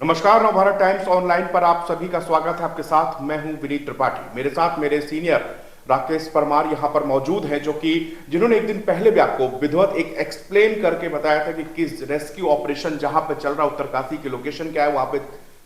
नमस्कार, Navbharat times online पर आप सभी का स्वागत है। आपके साथ मैं हूं विनीत त्रिपाठी। मेरे साथ मेरे सीनियर राकेश परमार यहां पर मौजूद हैं, जो कि जिन्होंने एक दिन पहले भी आपको विधिवत एक एक्सप्लेन करके बताया था कि किस रेस्क्यू ऑपरेशन जहां पर चल रहा उत्तरकाशी की लोकेशन क्या है, वहां पे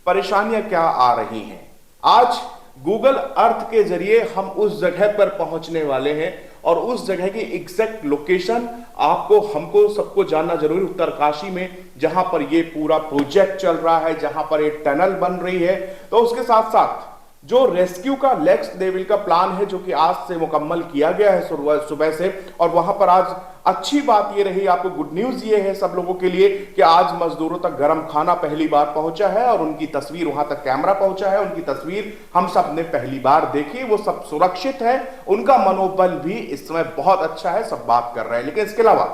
परेशानियां क्या आ रही हैं। आज गूगल अर्थ के जरिए हम उस जगह पर पहुंचने वाले हैं और उस जगह की एग्जैक्ट लोकेशन आपको हमको सबको जानना जरूरी। उत्तरकाशी में जहां पर ये पूरा प्रोजेक्ट चल रहा है, जहां पर एक टनल बन रही है, तो उसके साथ साथ जो रेस्क्यू का नेक्स्ट लेवल का प्लान है, जो कि आज से मुकम्मल किया गया है सुबह से। और वहां पर आज अच्छी बात ये रही, आपको गुड न्यूज ये है सब लोगों के लिए कि आज मजदूरों तक गर्म खाना पहली बार पहुंचा है और उनकी तस्वीर, वहां तक कैमरा पहुंचा है, उनकी तस्वीर हम सब ने पहली बार देखी। वो सब सुरक्षित है, उनका मनोबल भी इस समय बहुत अच्छा है, सब बात कर रहे हैं। लेकिन इसके अलावा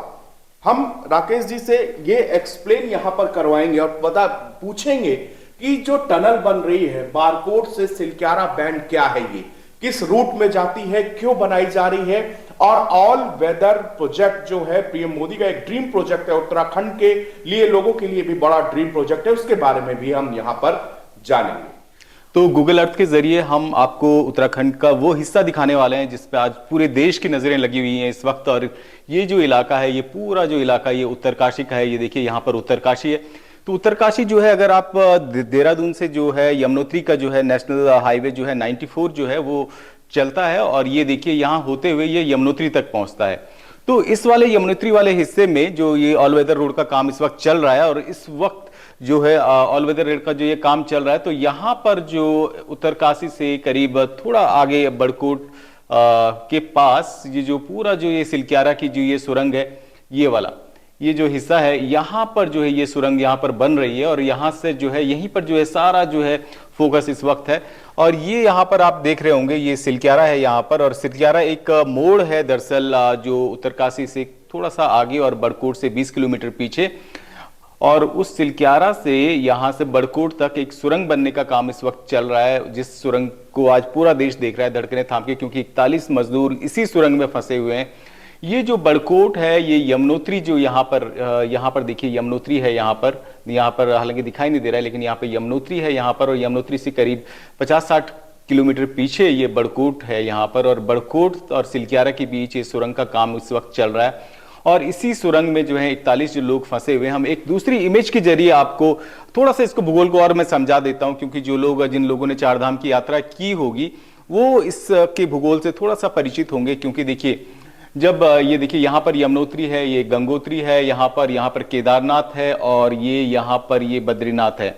हम राकेश जी से ये एक्सप्लेन यहां पर करवाएंगे और पूछेंगे कि जो टनल बन रही है बारकोट से सिलक्यारा बैंड, क्या है ये, किस रूट में जाती है, क्यों बनाई जा रही है, और ऑल वेदर प्रोजेक्ट जो है पीएम मोदी का एक ड्रीम प्रोजेक्ट है, उत्तराखंड के लिए, लोगों के लिए भी बड़ा ड्रीम प्रोजेक्ट है, उसके बारे में भी हम यहां पर जानेंगे। तो गूगल अर्थ के जरिए हम आपको उत्तराखंड का वो हिस्सा दिखाने वाले हैं जिस पे आज पूरे देश की नजरें लगी हुई हैं इस वक्त। और ये जो इलाका है, ये पूरा जो इलाका ये उत्तरकाशी का है। ये देखिए यहाँ पर उत्तरकाशी है। तो उत्तरकाशी जो है, अगर आप देहरादून से जो है यमुनोत्री का जो है नेशनल हाईवे जो है 94 जो है वो चलता है, और ये देखिए यहाँ होते हुए ये यमुनोत्री तक पहुंचता है। तो इस वाले यमुनोत्री वाले हिस्से में जो ये ऑल वेदर रोड का काम इस वक्त चल रहा है, और इस वक्त जो है ऑल वेदर रोड का जो ये काम चल रहा है, तो यहाँ पर जो उत्तरकाशी से करीब थोड़ा आगे बड़कोट के पास ये जो पूरा जो ये सिलक्यारा की जो ये सुरंग है, ये वाला ये जो हिस्सा है, यहाँ पर जो है ये सुरंग यहाँ पर बन रही है। और यहाँ से जो है यहीं पर जो है सारा जो है फोकस इस वक्त है। और ये यहाँ पर आप देख रहे होंगे ये सिलक्यारा है यहाँ पर, और सिलक्यारा एक मोड़ है दरअसल जो उत्तरकाशी से थोड़ा सा आगे और बड़कोट से 20 किलोमीटर पीछे। और उस सिलक्यारा से यहाँ से बड़कोट तक एक सुरंग बनने का काम इस वक्त चल रहा है, जिस सुरंग को आज पूरा देश देख रहा है धड़कने थाम के, क्योंकि 41 मजदूर इसी सुरंग में फंसे हुए हैं। ये जो बड़कोट है, ये यमुनोत्री जो यहाँ पर देखिए यमुनोत्री है यहाँ पर हालांकि दिखाई नहीं दे रहा है, लेकिन यहाँ पे यमुनोत्री है यहाँ पर, और यमुनोत्री से करीब 50-60 किलोमीटर पीछे ये बड़कोट है यहाँ पर। और बड़कोट और सिलक्यारा के बीच ये सुरंग का काम इस वक्त चल रहा है। और इसी सुरंग में जो है 41 जो लोग फंसे हुए हैं। हम एक दूसरी इमेज के जरिए आपको थोड़ा सा इसको भूगोल को और मैं समझा देता हूं, क्योंकि जिन लोगों ने चारधाम की यात्रा की होगी वो इसके भूगोल से थोड़ा सा परिचित होंगे। क्योंकि देखिए, जब ये देखिए यहाँ पर यमुनोत्री है, ये गंगोत्री है, यहाँ पर केदारनाथ है, और ये यहाँ पर ये बद्रीनाथ है।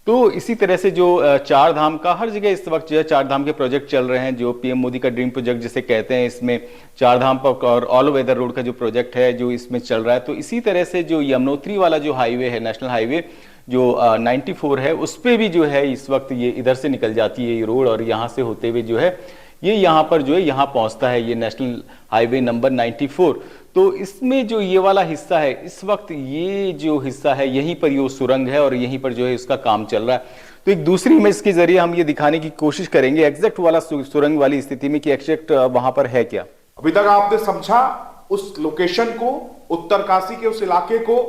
तो इसी तरह से जो चार धाम का हर जगह इस वक्त जो है चार धाम के प्रोजेक्ट चल रहे हैं, जो पीएम मोदी का ड्रीम प्रोजेक्ट जिसे कहते हैं, इसमें चार धाम पर और ऑल वेदर रोड का जो प्रोजेक्ट है जो इसमें चल रहा है। तो इसी तरह से जो यमुनोत्री वाला जो हाईवे है, नेशनल हाईवे जो 94 है, उस पर भी जो है इस वक्त ये इधर से निकल जाती है ये रोड, और यहाँ से होते हुए जो है ये यहाँ पर जो है यहाँ पहुँचता है ये नेशनल हाईवे नंबर 94। तो इसमें जो ये वाला हिस्सा है, इस वक्त ये जो हिस्सा है यहीं पर ये सुरंग है, और यहीं पर जो है इसका काम चल रहा है। तो एक दूसरी इमेज के जरिए हम ये दिखाने की कोशिश करेंगे एग्जैक्ट वाला सुरंग वाली स्थिति में कि एग्जैक्ट वहां पर है क्या। अभी तक आपने समझा उस लोकेशन को, उत्तरकाशी के उस इलाके को,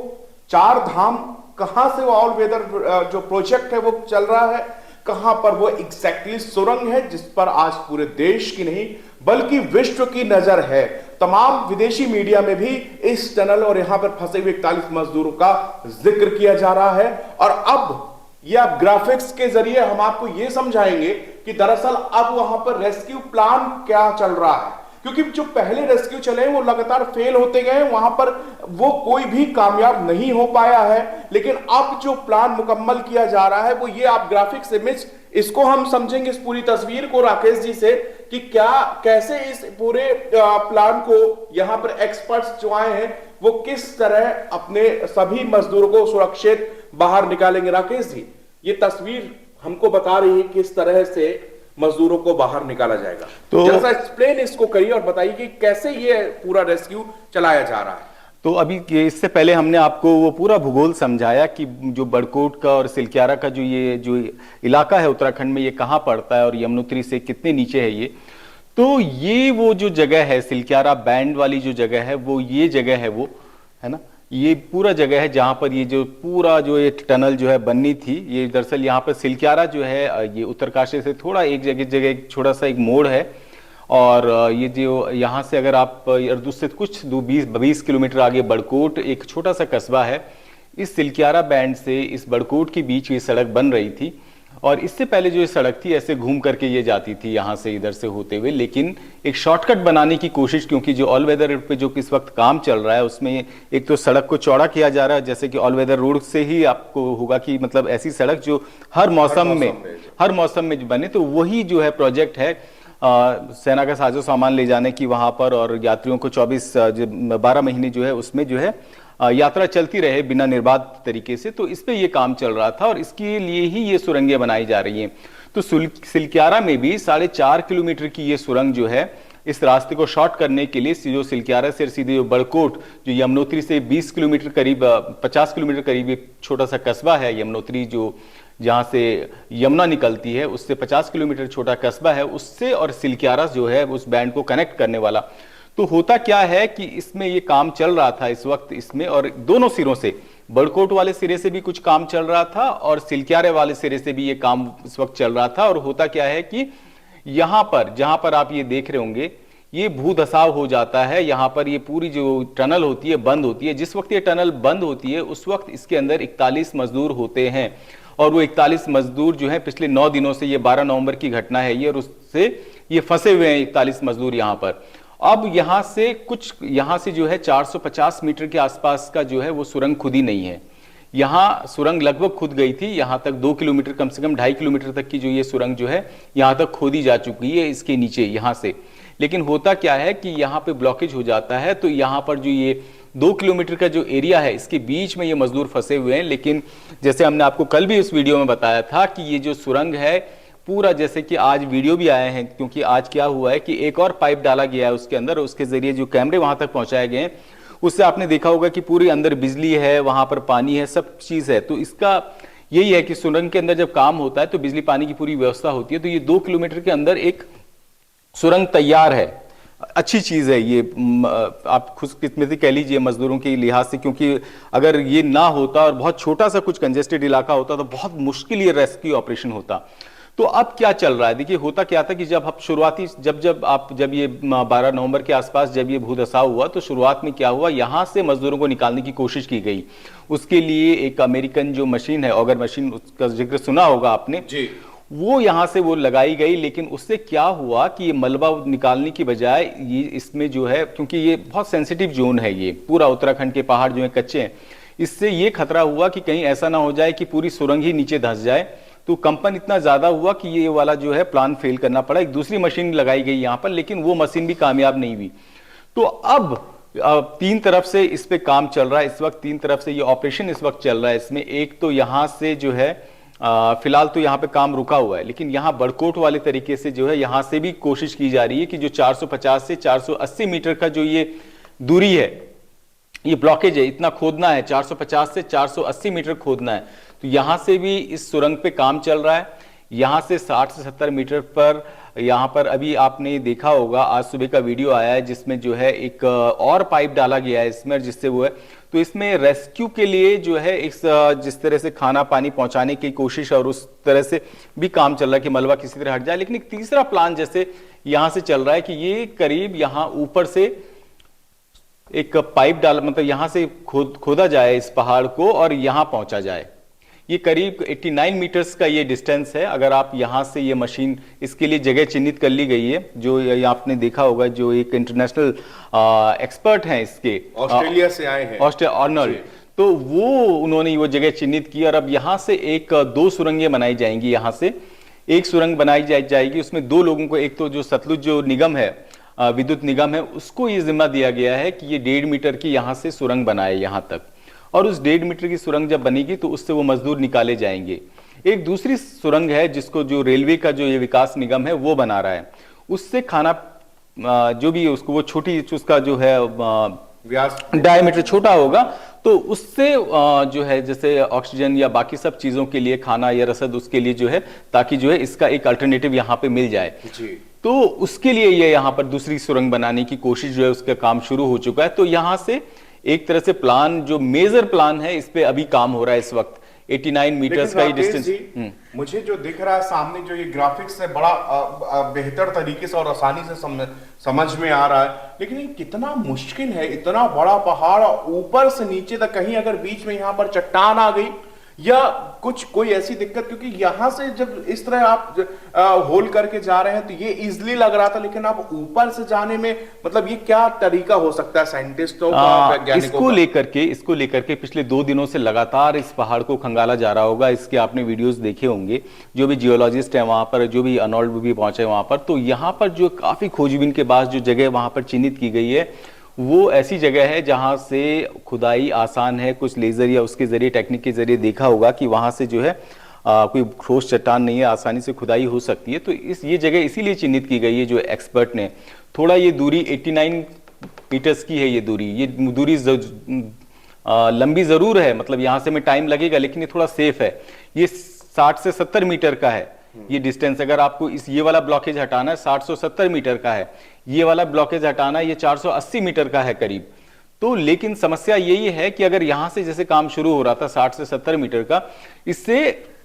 चार धाम कहां से वो ऑल वेदर जो प्रोजेक्ट है वो चल रहा है, कहां पर वो एग्जैक्टली सुरंग है जिस पर आज पूरे देश की नहीं बल्कि विश्व की नजर है। तमाम विदेशी मीडिया में भी इस टनल और यहां पर फंसे हुए 41 मजदूरों का जिक्र किया जा रहा है। और अब या ग्राफिक्स के जरिए हम आपको यह समझाएंगे कि दरअसल अब वहां पर रेस्क्यू प्लान क्या चल रहा है, क्योंकि जो पहले रेस्क्यू चले वो लगातार फेल होते गए, वहां पर वो कोई भी कामयाब नहीं हो पाया है। लेकिन अब जो प्लान मुकम्मल किया जा रहा है वो ये, आप ग्राफिक्स इमेज इसको हम समझेंगे इस पूरी तस्वीर को राकेश जी से कि क्या कैसे इस पूरे प्लान को यहां पर एक्सपर्ट्स जो आए हैं वो किस तरह अपने सभी मजदूरों को सुरक्षित बाहर निकालेंगे। राकेश जी, ये तस्वीर हमको बता रही है किस तरह से मजदूरों को बाहर निकाला जाएगा, तो जैसा एक्सप्लेन इसको करिए और बताइए कि कैसे ये पूरा रेस्क्यू चलाया जा रहा है। तो अभी इससे पहले हमने आपको वो पूरा भूगोल समझाया कि जो बड़कोट का और सिलक्यारा का जो इलाका है उत्तराखंड में, ये कहाँ पड़ता है और यमुनोत्री से कितने नीचे है ये। तो ये वो जो जगह है सिलक्यारा बैंड वाली जो जगह है, वो ये जगह है वो, है ना, ये पूरा जगह है जहां पर ये जो पूरा जो ये टनल जो है बननी थी। ये दरअसल यहाँ पर सिलक्यारा जो है ये उत्तरकाशी से थोड़ा एक जगह एक छोटा सा एक मोड़ है। और ये जो यहाँ से अगर आप अरदू से कुछ 20 किलोमीटर आगे बड़कोट एक छोटा सा कस्बा है। इस सिलक्यारा बैंड से इस बड़कोट के बीच ये सड़क बन रही थी। और इससे पहले जो ये सड़क थी ऐसे घूम करके ये जाती थी यहाँ से इधर से होते हुए, लेकिन एक शॉर्टकट बनाने की कोशिश, क्योंकि जो ऑल वेदर रोड पे जो इस वक्त काम चल रहा है उसमें एक तो सड़क को चौड़ा किया जा रहा है, जैसे कि ऑल वेदर रोड से ही आपको होगा कि मतलब ऐसी सड़क जो हर मौसम में बने। तो वही जो है प्रोजेक्ट है सेना का साजो सामान ले जाने की वहां पर, और यात्रियों को 12 महीने जो है उसमें जो है यात्रा चलती रहे बिना निर्बाध तरीके से। तो इस पे ये काम चल रहा था और इसके लिए ही ये सुरंगें बनाई जा रही हैं। तो सिलक्यारा में भी 4.5 किलोमीटर की ये सुरंग जो है इस रास्ते को शॉर्ट करने के लिए जो सिलक्यारा से सीधे जो बड़कोट जो यमुनोत्री से 20 किलोमीटर करीब 50 किलोमीटर करीब एक छोटा सा कस्बा है यमुनोत्री, जो जहां से यमुना निकलती है उससे 50 किलोमीटर छोटा कस्बा है, उससे और सिलक्यारा जो है उस बैंड को कनेक्ट करने वाला। तो होता क्या है कि इसमें ये काम चल रहा था इस वक्त इसमें, और दोनों सिरों से बड़कोट वाले सिरे से भी कुछ काम चल रहा था और सिलक्यारे वाले सिरे से भी ये काम इस वक्त चल रहा था। और होता क्या है कि यहां पर जहां पर आप ये देख रहे होंगे ये भू धसाव हो जाता है। यहां पर ये पूरी जो टनल होती है बंद होती है। जिस वक्त ये टनल बंद होती है उस वक्त इसके अंदर 41 मजदूर होते हैं, और वो 41 मजदूर जो है पिछले 9 दिनों से, ये 12 नवंबर की घटना है ये, और उससे ये फंसे हुए हैं 41 मजदूर यहां पर। अब यहां से जो है 450 मीटर के आसपास का जो है वो सुरंग खुदी नहीं है। यहां सुरंग लगभग खुद गई थी, यहां तक 2 किलोमीटर कम से कम 2.5 किलोमीटर तक की जो ये सुरंग जो है यहां तक खोदी जा चुकी है इसके नीचे यहां से। लेकिन होता क्या है कि यहां पे ब्लॉकेज हो जाता है। तो यहां पर जो ये 2 किलोमीटर का जो एरिया है इसके बीच में ये मजदूर फंसे हुए हैं। लेकिन जैसे हमने आपको कल भी उस वीडियो में बताया था कि ये जो सुरंग है पूरा, जैसे कि आज वीडियो भी आए हैं, क्योंकि आज क्या हुआ है कि एक और पाइप डाला गया है उसके अंदर, उसके जरिए जो कैमरे वहां तक पहुंचाए गए हैं उससे आपने देखा होगा कि पूरी अंदर बिजली है, वहां पर पानी है, सब चीज है। तो इसका यही है कि सुरंग के अंदर जब काम होता है तो बिजली पानी की पूरी व्यवस्था होती है। तो ये 2 किलोमीटर के अंदर एक सुरंग तैयार है, अच्छी चीज है ये। आप खुशकिस्मती कह लीजिए मजदूरों के लिहाज से, क्योंकि अगर ये ना होता और बहुत छोटा सा कुछ कंजेस्टेड इलाका होता तो बहुत मुश्किल ये रेस्क्यू ऑपरेशन होता। तो अब क्या चल रहा है, देखिए होता क्या था कि जब आप शुरुआती जब ये 12 नवंबर के आसपास जब ये भूधसाव हुआ तो शुरुआत में क्या हुआ, यहां से मजदूरों को निकालने की कोशिश की गई। उसके लिए एक अमेरिकन जो मशीन है, ऑगर मशीन, उसका जिक्र सुना होगा आपने जी, वो यहां से वो लगाई गई। लेकिन उससे क्या हुआ कि ये मलबा निकालने की बजाय ये इसमें जो है, क्योंकि ये बहुत सेंसिटिव जोन है, ये पूरा उत्तराखंड के पहाड़ जो है कच्चे हैं, इससे ये खतरा हुआ कि कहीं ऐसा ना हो जाए कि पूरी सुरंग ही नीचे धंस जाए। तो कंपन इतना ज्यादा हुआ कि ये वाला जो है प्लान फेल करना पड़ा। एक दूसरी मशीन लगाई गई यहां पर, लेकिन वो मशीन भी कामयाब नहीं हुई। तो अब 3 तरफ से इस पे काम चल रहा है इस वक्त, 3 तरफ से ये ऑपरेशन इस वक्त चल रहा है। इसमें एक तो यहां से जो है फिलहाल तो यहां पे काम रुका हुआ है, लेकिन यहां बड़कोट वाले तरीके से जो है यहां से भी कोशिश की जा रही है कि जो 450 से 480 मीटर का जो ये दूरी है, ये ब्लॉकेज है, इतना खोदना है, 450 से 480 मीटर खोदना है। तो यहां से भी इस सुरंग पे काम चल रहा है। यहां से 60 से 70 मीटर पर यहां पर अभी आपने देखा होगा, आज सुबह का वीडियो आया है जिसमें जो है एक और पाइप डाला गया है इसमें, जिससे वो है। तो इसमें रेस्क्यू के लिए जो है इस जिस तरह से खाना पानी पहुंचाने की कोशिश और उस तरह से भी काम चल रहा है कि मलबा किसी तरह हट जाए। लेकिन एक तीसरा प्लान जैसे यहां से चल रहा है कि ये करीब यहां ऊपर से एक पाइप डाल, मतलब यहां से खोदा जाए इस पहाड़ को और यहां पहुंचा जाए। ये करीब 89 मीटर्स का ये डिस्टेंस है। अगर आप यहां से ये मशीन, इसके लिए जगह चिन्हित कर ली गई है, जो ये आपने देखा होगा, जो एक इंटरनेशनल एक्सपर्ट हैं इसके, ऑस्ट्रेलिया से आए हैं, आर्नल्ड, तो वो उन्होंने वो जगह चिन्हित की। और अब यहां से 2 सुरंगें बनाई जाएंगी। यहां से एक सुरंग बनाई जाएगी, उसमें 2 लोगों को, एक तो जो सतलुज जो निगम है, विद्युत निगम है, उसको ये जिम्मा दिया गया है कि ये 1.5 मीटर की यहां से सुरंग बनाए यहां तक, और उस 1.5 मीटर की सुरंग जब बनेगी तो उससे वो मजदूर निकाले जाएंगे। एक दूसरी सुरंग है जिसको जो रेलवे का जो ये विकास निगम है वो बना रहा है, उससे खाना जो भी उसको वो छोटी उसका जो है व्यास डायमीटर छोटा होगा, तो उससे जो है जैसे ऑक्सीजन या बाकी सब चीजों के लिए खाना या रसद, उसके लिए जो है, ताकि जो है इसका एक अल्टरनेटिव यहाँ पे मिल जाए जी। तो उसके लिए ये यहाँ पर दूसरी सुरंग बनाने की कोशिश जो है उसका काम शुरू हो चुका है। तो यहाँ से एक तरह से प्लान जो मेजर प्लान है इस पे अभी काम हो रहा है इस वक्त। 89 मीटर्स का ये डिस्टेंस। मुझे जो दिख रहा है सामने, जो ये ग्राफिक्स है, बड़ा बेहतर तरीके से और आसानी से समझ में आ रहा है, लेकिन ये कितना मुश्किल है, इतना बड़ा पहाड़ ऊपर से नीचे तक, कहीं अगर बीच में यहाँ पर चट्टान आ गई या कुछ कोई ऐसी दिक्कत, क्योंकि यहां से जब इस तरह आप होल करके जा रहे हैं तो ये इजीली लग रहा था, लेकिन आप ऊपर से जाने में, मतलब ये क्या तरीका हो सकता है साइंटिस्टों का, वैज्ञानिकों का? इसको लेकर के पिछले 2 दिनों से लगातार इस पहाड़ को खंगाला जा रहा होगा। इसके आपने वीडियोस देखे होंगे, जो भी जियोलॉजिस्ट है वहां पर, जो भी अर्नोल्ड भी पहुंचे वहां पर, तो यहां पर जो काफी खोजबीन के बाद जो जगह वहां पर चिन्हित की गई है वो ऐसी जगह है जहां से खुदाई आसान है। कुछ लेजर या उसके जरिए, टेक्निक के जरिए देखा होगा कि वहां से जो है कोई ठोस चट्टान नहीं है, आसानी से खुदाई हो सकती है। तो ये जगह इसीलिए चिन्हित की गई है जो एक्सपर्ट ने। थोड़ा ये दूरी 89 मीटर्स की है, ये दूरी लंबी जरूर है, मतलब यहां से में टाइम लगेगा, लेकिन ये थोड़ा सेफ है। ये 60 से 70 मीटर का है ये डिस्टेंस। अगर आपको ये वाला ब्लॉकेज हटाना है 60 से 70 मीटर का है, ये वाला ब्लॉकेज हटाना है ये 480 मीटर का है करीब। तो लेकिन समस्या यही है कि अगर यहां से जैसे काम शुरू हो रहा था 60 से 70 मीटर का, इससे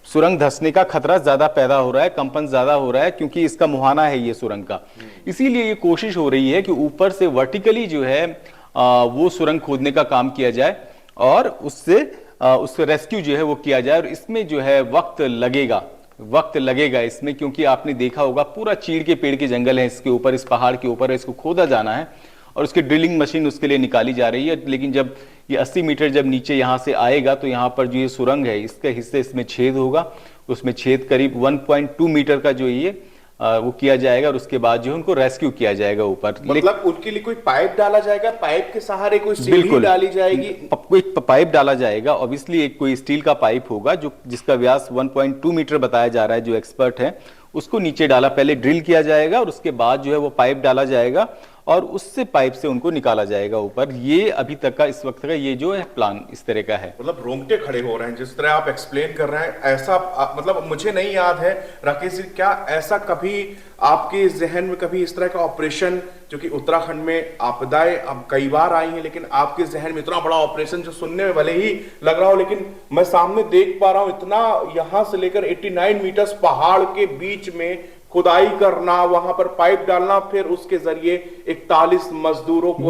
सुरंग धंसने का खतरा ज्यादा पैदा हो रहा है, कंपन ज्यादा हो रहा है, क्योंकि इसका मुहाना है ये सुरंग का। इसीलिए ये कोशिश हो रही है कि ऊपर से वर्टिकली जो है वो सुरंग खोदने का काम किया जाए और उससे रेस्क्यू जो है वो किया जाए। और इसमें जो है वक्त लगेगा इसमें, क्योंकि आपने देखा होगा पूरा चीड़ के पेड़ के जंगल है इसके ऊपर, इस पहाड़ के ऊपर, इसको खोदा जाना है और उसकी ड्रिलिंग मशीन उसके लिए निकाली जा रही है। लेकिन जब ये 80 मीटर जब नीचे यहाँ से आएगा तो यहाँ पर जो ये सुरंग है इसके हिस्से इसमें छेद होगा, उसमें छेद करीब 1.2 मीटर का जो ये वो किया जाएगा और उसके बाद जो है उनको रेस्क्यू किया जाएगा ऊपर। मतलब उनके लिए कोई पाइप डाला जाएगा, पाइप के सहारे कोई सीढ़ी डाली जाएगी, कोई पाइप डाला जाएगा। ऑब्वियसली एक कोई स्टील का पाइप होगा जो जिसका व्यास 1.2 मीटर बताया जा रहा है, जो एक्सपर्ट है उसको नीचे डाला, पहले ड्रिल किया जाएगा और उसके बाद जो है वो पाइप डाला जाएगा और उससे पाइप से उनको निकाला जाएगा ऊपर। ये अभी तक का इस वक्त का ये जो है प्लान इस तरह का है। मतलब रोंगटे खड़े हो रहे हैं जिस तरह आप एक्सप्लेन कर रहे हैं। ऐसा मतलब मुझे नहीं याद है राकेश जी, क्या ऐसा कभी आपके जहन में कभी इस तरह का ऑपरेशन, जो कि उत्तराखंड में आपदाएं अब कई बार आई हैं, लेकिन आपके जहन में इतना बड़ा ऑपरेशन जो सुनने में भले ही लग रहा हो, लेकिन मैं सामने देख पा रहा हूं इतना, यहां से लेकर 89 मीटर्स पहाड़ के बीच में खुदाई करना, वहां पर पाइप डालना, फिर उसके जरिए 41 मजदूरों को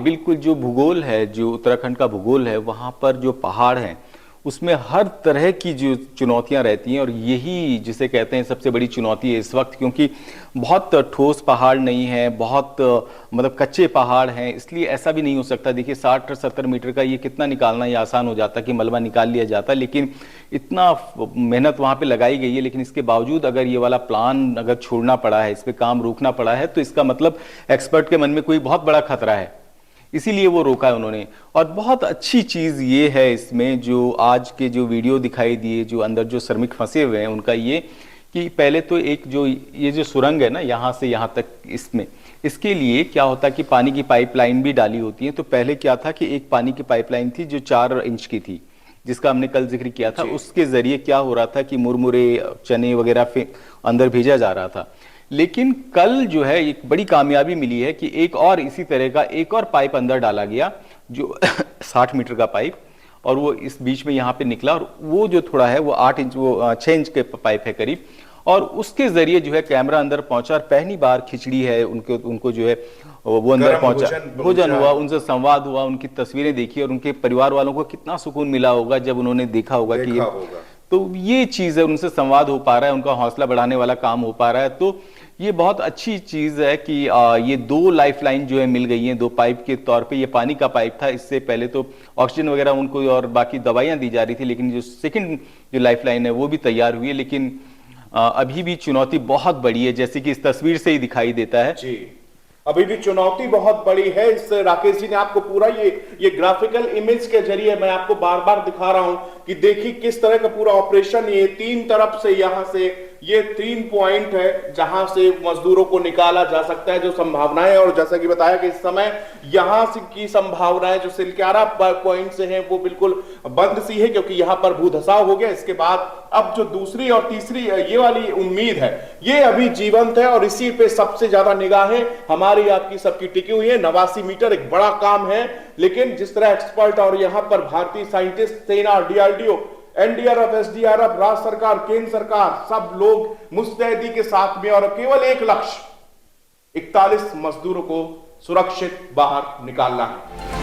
बिल्कुल जो भूगोल है, जो उत्तराखंड का भूगोल है, वहां पर जो पहाड़ हैं उसमें हर तरह की जो चुनौतियां रहती हैं और यही जिसे कहते हैं सबसे बड़ी चुनौती है इस वक्त, क्योंकि बहुत ठोस पहाड़ नहीं है, बहुत मतलब कच्चे पहाड़ हैं, इसलिए ऐसा भी नहीं हो सकता। देखिए 60 और 70 मीटर का ये कितना निकालना ये आसान हो जाता कि मलबा निकाल लिया जाता, लेकिन इतना मेहनत वहां पे लगाई गई है, लेकिन इसके बावजूद अगर ये वाला प्लान अगर छोड़ना पड़ा है, इस पर काम रोकना पड़ा है, तो इसका मतलब एक्सपर्ट के मन में कोई बहुत बड़ा खतरा है, इसीलिए वो रोका है उन्होंने। और बहुत अच्छी चीज ये है इसमें, जो आज के जो वीडियो दिखाई दिए, जो अंदर जो श्रमिक फंसे हुए हैं उनका, ये कि पहले तो एक जो ये जो सुरंग है ना यहाँ से यहाँ तक, इसमें इसके लिए क्या होता है कि पानी की पाइपलाइन भी डाली होती है। तो पहले क्या था कि एक पानी की पाइपलाइन थी जो 4 इंच की थी, जिसका हमने कल जिक्र किया था। उसके जरिए क्या हो रहा था कि मुरमुरे, चने वगैरह अंदर भेजा जा रहा था। लेकिन कल जो है एक बड़ी कामयाबी मिली है कि एक और इसी तरह का एक और पाइप अंदर डाला गया, जो 60 मीटर का पाइप, और वो इस बीच में यहाँ पे निकला, और वो जो थोड़ा है वो 8 इंच, वो 6 इंच के पाइप है करीब, और उसके जरिए जो है कैमरा अंदर पहुंचा और पहली बार खिचड़ी है उनको जो है वो अंदर पहुंचा, भोजन हुआ, उनसे संवाद हुआ, उनकी तस्वीरें देखी, और उनके परिवार वालों को कितना सुकून मिला होगा जब उन्होंने देखा होगा कि तो ये चीज है, उनसे संवाद हो पा रहा है, उनका हौसला बढ़ाने वाला काम हो पा रहा है। तो ये बहुत अच्छी चीज है कि ये 2 लाइफलाइन जो है मिल गई हैं, 2 पाइप के तौर पे। ये पानी का पाइप था, इससे पहले तो ऑक्सीजन वगैरह उनको और बाकी दवाइयां दी जा रही थी, लेकिन जो सेकंड जो लाइफलाइन है वो भी तैयार हुई है। लेकिन अभी भी चुनौती बहुत बड़ी है, जैसे कि इस तस्वीर से ही दिखाई देता है जी, अभी भी चुनौती बहुत बड़ी है। इस राकेश जी ने आपको पूरा ये ग्राफिकल इमेज के जरिए मैं आपको बार बार दिखा रहा हूं कि देखिए किस तरह का पूरा ऑपरेशन, ये 3 तरफ से यहां से ये 3 पॉइंट है जहां से मजदूरों को निकाला जा सकता है, जो संभावनाएं, और जैसा कि बताया कि इस समय यहां से की संभावनाएं जो सिलक्यारा पॉइंट से हैं वो बिल्कुल बंद सी है, क्योंकि यहां पर भूधसाव हो गया। इसके बाद अब जो दूसरी और तीसरी ये वाली उम्मीद है ये अभी जीवंत है, और इसी पे सबसे ज्यादा निगाहें हमारी आपकी सबकी टिकी हुई है। 89 मीटर एक बड़ा काम है, लेकिन जिस तरह एक्सपर्ट और यहां पर भारतीय साइंटिस्ट, सेना, डीआरडीओ, एनडीआरएफ, एसडीआरएफ, राज्य सरकार, केंद्र सरकार, सब लोग मुस्तैदी के साथ में, और केवल एक लक्ष्य, 41 मजदूरों को सुरक्षित बाहर निकालना है।